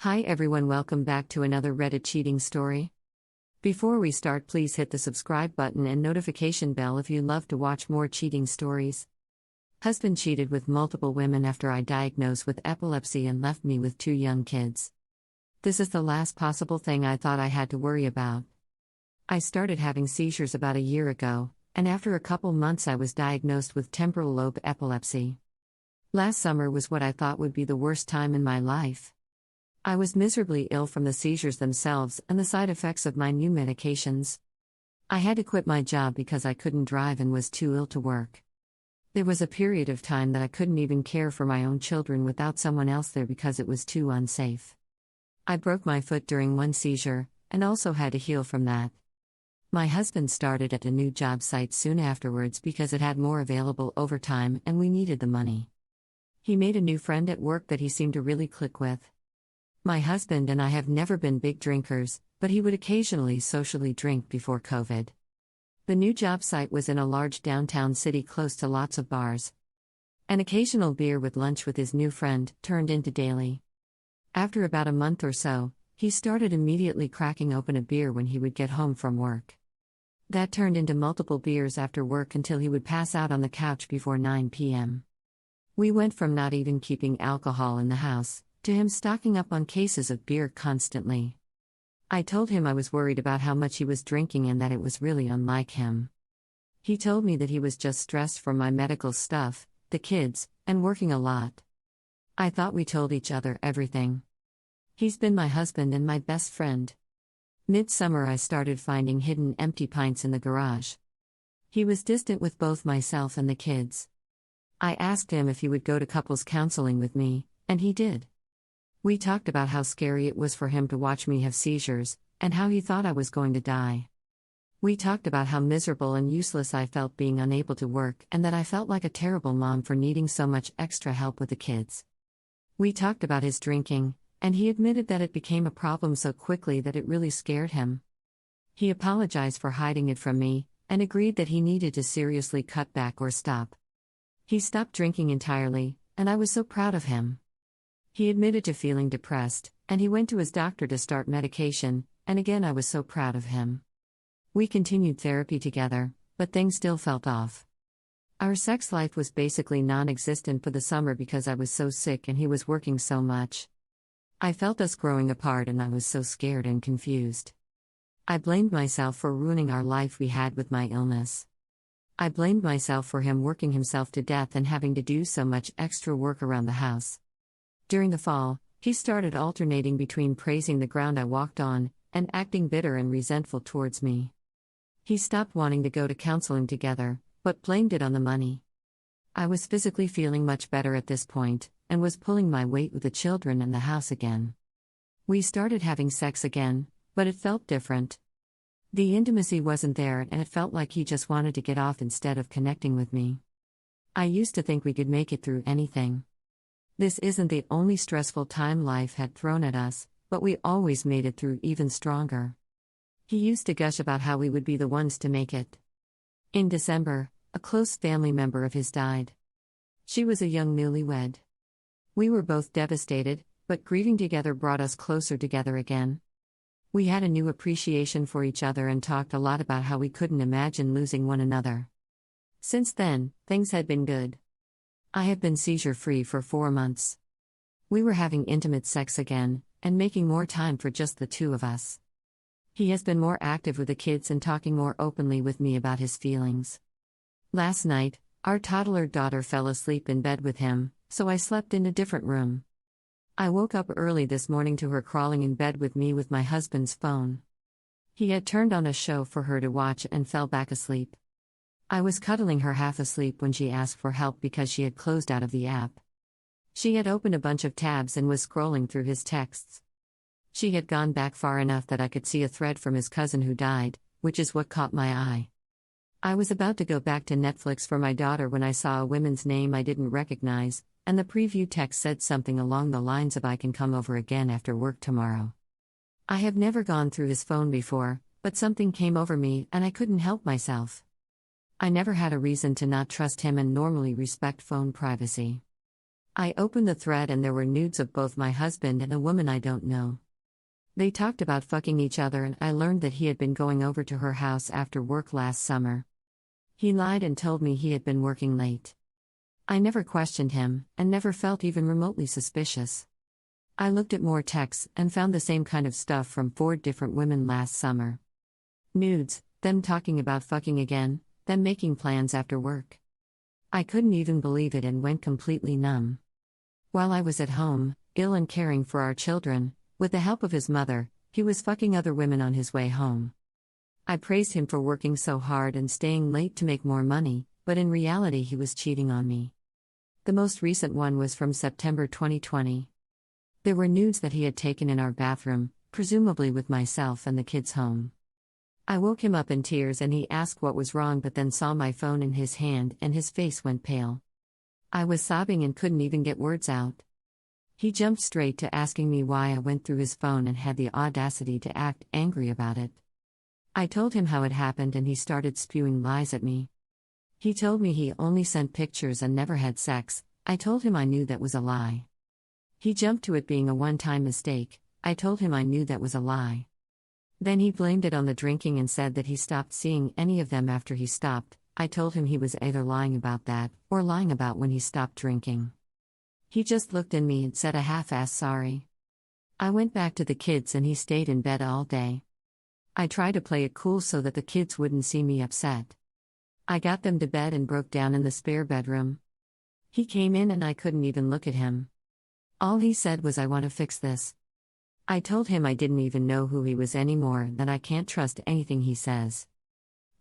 Hi everyone, welcome back to another Reddit cheating story. Before we start, please hit the subscribe button and notification bell if you love to watch more cheating stories. Husband cheated with multiple women after I diagnosed with epilepsy and left me with 2 young kids. This is the last possible thing I thought I had to worry about. I started having seizures about a year ago, and after a couple months I was diagnosed with temporal lobe epilepsy. Last summer was what I thought would be the worst time in my life. I was miserably ill from the seizures themselves and the side effects of my new medications. I had to quit my job because I couldn't drive and was too ill to work. There was a period of time that I couldn't even care for my own children without someone else there because it was too unsafe. I broke my foot during one seizure, and also had to heal from that. My husband started at a new job site soon afterwards because it had more available overtime and we needed the money. He made a new friend at work that he seemed to really click with. My husband and I have never been big drinkers, but he would occasionally socially drink before COVID. The new job site was in a large downtown city close to lots of bars. An occasional beer with lunch with his new friend turned into daily. After about a month or so, he started immediately cracking open a beer when he would get home from work. That turned into multiple beers after work until he would pass out on the couch before 9 p.m. We went from not even keeping alcohol in the house to him stocking up on cases of beer constantly. I told him I was worried about how much he was drinking and that it was really unlike him. He told me that he was just stressed from my medical stuff, the kids, and working a lot. I thought we told each other everything. He's been my husband and my best friend. Midsummer I started finding hidden empty pints in the garage. He was distant with both myself and the kids. I asked him if he would go to couples counseling with me, and he did. We talked about how scary it was for him to watch me have seizures, and how he thought I was going to die. We talked about how miserable and useless I felt being unable to work and that I felt like a terrible mom for needing so much extra help with the kids. We talked about his drinking, and he admitted that it became a problem so quickly that it really scared him. He apologized for hiding it from me, and agreed that he needed to seriously cut back or stop. He stopped drinking entirely, and I was so proud of him. He admitted to feeling depressed, and he went to his doctor to start medication, and again I was so proud of him. We continued therapy together, but things still felt off. Our sex life was basically non-existent for the summer because I was so sick and he was working so much. I felt us growing apart and I was so scared and confused. I blamed myself for ruining our life we had with my illness. I blamed myself for him working himself to death and having to do so much extra work around the house. During the fall, he started alternating between praising the ground I walked on and acting bitter and resentful towards me. He stopped wanting to go to counseling together, but blamed it on the money. I was physically feeling much better at this point, and was pulling my weight with the children and the house again. We started having sex again, but it felt different. The intimacy wasn't there and it felt like he just wanted to get off instead of connecting with me. I used to think we could make it through anything. This isn't the only stressful time life had thrown at us, but we always made it through even stronger. He used to gush about how we would be the ones to make it. In December, a close family member of his died. She was a young newlywed. We were both devastated, but grieving together brought us closer together again. We had a new appreciation for each other and talked a lot about how we couldn't imagine losing one another. Since then, things had been good. I have been seizure-free for 4 months. We were having intimate sex again, and making more time for just the 2 of us. He has been more active with the kids and talking more openly with me about his feelings. Last night, our toddler daughter fell asleep in bed with him, so I slept in a different room. I woke up early this morning to her crawling in bed with me with my husband's phone. He had turned on a show for her to watch and fell back asleep. I was cuddling her half asleep when she asked for help because she had closed out of the app. She had opened a bunch of tabs and was scrolling through his texts. She had gone back far enough that I could see a thread from his cousin who died, which is what caught my eye. I was about to go back to Netflix for my daughter when I saw a woman's name I didn't recognize, and the preview text said something along the lines of "I can come over again after work tomorrow." I have never gone through his phone before, but something came over me and I couldn't help myself. I never had a reason to not trust him and normally respect phone privacy. I opened the thread and there were nudes of both my husband and a woman I don't know. They talked about fucking each other and I learned that he had been going over to her house after work last summer. He lied and told me he had been working late. I never questioned him, and never felt even remotely suspicious. I looked at more texts and found the same kind of stuff from 4 different women last summer. Nudes, them talking about fucking again, them making plans after work. I couldn't even believe it and went completely numb. While I was at home, ill and caring for our children, with the help of his mother, he was fucking other women on his way home. I praised him for working so hard and staying late to make more money, but in reality he was cheating on me. The most recent one was from September 2020. There were nudes that he had taken in our bathroom, presumably with myself and the kids home. I woke him up in tears and he asked what was wrong but then saw my phone in his hand and his face went pale. I was sobbing and couldn't even get words out. He jumped straight to asking me why I went through his phone and had the audacity to act angry about it. I told him how it happened and he started spewing lies at me. He told me he only sent pictures and never had sex. I told him I knew that was a lie. He jumped to it being a one-time mistake. I told him I knew that was a lie. Then he blamed it on the drinking and said that he stopped seeing any of them after he stopped. I told him he was either lying about that, or lying about when he stopped drinking. He just looked at me and said a half-assed sorry. I went back to the kids and he stayed in bed all day. I tried to play it cool so that the kids wouldn't see me upset. I got them to bed and broke down in the spare bedroom. He came in and I couldn't even look at him. All he said was, "I want to fix this." I told him I didn't even know who he was anymore, that I can't trust anything he says.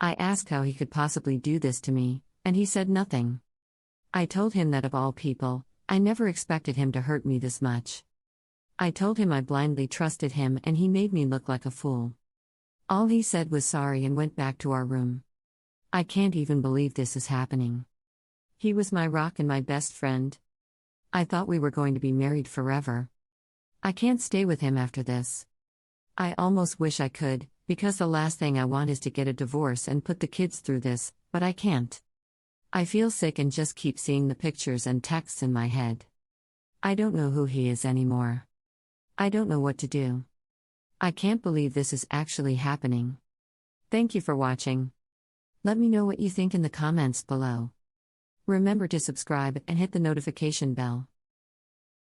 I asked how he could possibly do this to me, and he said nothing. I told him that of all people, I never expected him to hurt me this much. I told him I blindly trusted him and he made me look like a fool. All he said was sorry and went back to our room. I can't even believe this is happening. He was my rock and my best friend. I thought we were going to be married forever. I can't stay with him after this. I almost wish I could, because the last thing I want is to get a divorce and put the kids through this, but I can't. I feel sick and just keep seeing the pictures and texts in my head. I don't know who he is anymore. I don't know what to do. I can't believe this is actually happening. Thank you for watching. Let me know what you think in the comments below. Remember to subscribe and hit the notification bell.